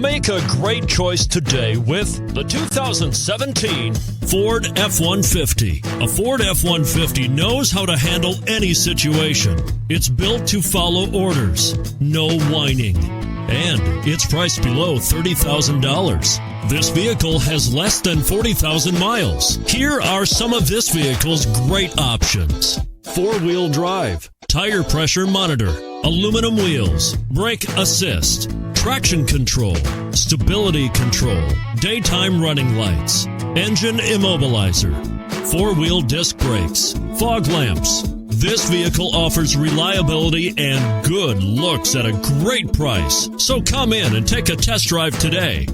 Make a great choice today with the 2017 Ford F-150. A Ford F-150 knows how to handle any situation. It's built to follow orders, no whining. And it's priced below $30,000. This vehicle has less than 40,000 miles. Here are some of this vehicle's great options: four-wheel drive, tire pressure monitor, aluminum wheels, brake assist, traction control, stability control, daytime running lights, engine immobilizer, four-wheel disc brakes, fog lamps. This vehicle offers reliability and good looks at a great price. So come in and take a test drive today.